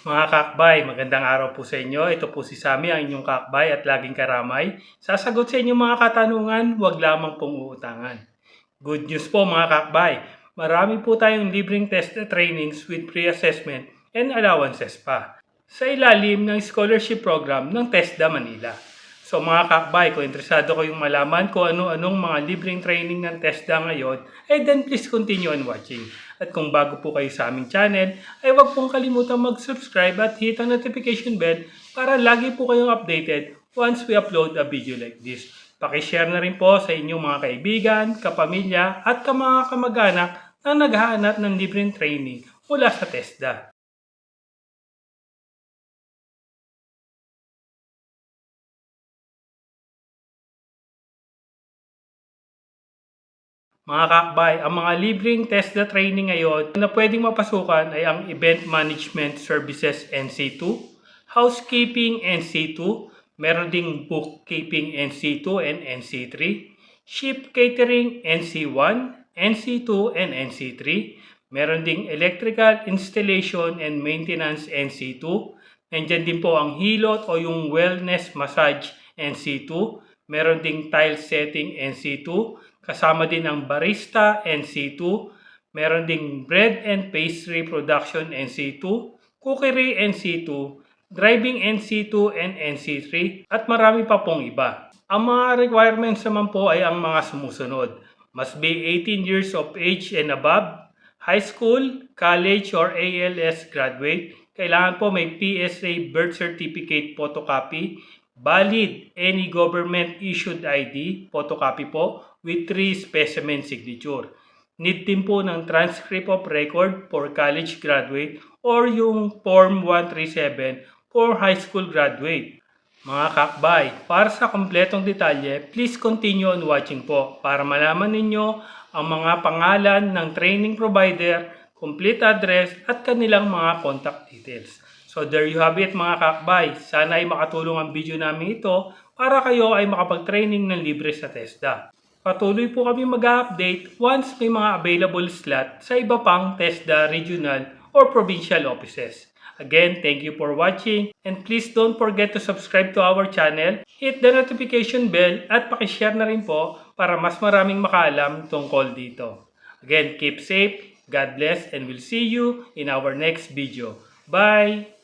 Mga kakbay, magandang araw po sa inyo. Ito po si Sammy, ang inyong kakbay at laging karamay. Sasagot sa inyong mga katanungan, huwag lamang pong uutangan. Good news po mga kakbay, marami po tayong libreng test trainings with pre-assessment and allowances pa sa ilalim ng scholarship program ng TESDA Manila. So mga kakbay, kung interesado kayong malaman kung ano-anong mga libreng training ng TESDA ngayon, then please continue on watching. At kung bago po kayo sa aming channel, ay huwag pong kalimutan mag-subscribe at hit ang notification bell para lagi po kayong updated once we upload a video like this. Pakishare na rin po sa inyong mga kaibigan, kapamilya at mga kamag-anak na naghahanap ng libreng training mula sa TESDA. Mga kakbay, ang mga libreng TESDA training ngayon na pwedeng mapasukan ay ang Event Management Services NC2, Housekeeping NC2, meron ding Bookkeeping NC2 and NC3, Ship Catering NC1, NC2 and NC3, meron ding Electrical Installation and Maintenance NC2, nandyan din po ang Hilot o yung Wellness Massage NC2, meron ding Tile Setting NC2, kasama din ang Barista NC2, meron ding Bread and Pastry Production NC2, Cookery NC2, Driving NC2 and NC3, at marami pa pong iba. Ang mga requirements naman po ay ang mga sumusunod. Must be 18 years of age and above, high school, college, or ALS graduate. Kailangan po may PSA birth certificate photocopy, valid any government issued ID, photocopy po, with 3 specimen signature. Need din po ng transcript of record for college graduate or yung Form 137 for high school graduate. Mga kakbay, para sa kompletong detalye, please continue on watching po para malaman ninyo ang mga pangalan ng training provider, complete address at kanilang mga contact details. So there you have it mga kakbay. Sana ay makatulong ang video namin ito para kayo ay makapag-training ng libre sa TESDA. Patuloy po kami mag-update once may mga available slot sa iba pang TESDA regional or provincial offices. Again, thank you for watching and please don't forget to subscribe to our channel, hit the notification bell at pakishare na rin po para mas maraming makaalam tungkol dito. Again, keep safe, God bless, and we'll see you in our next video. Bye!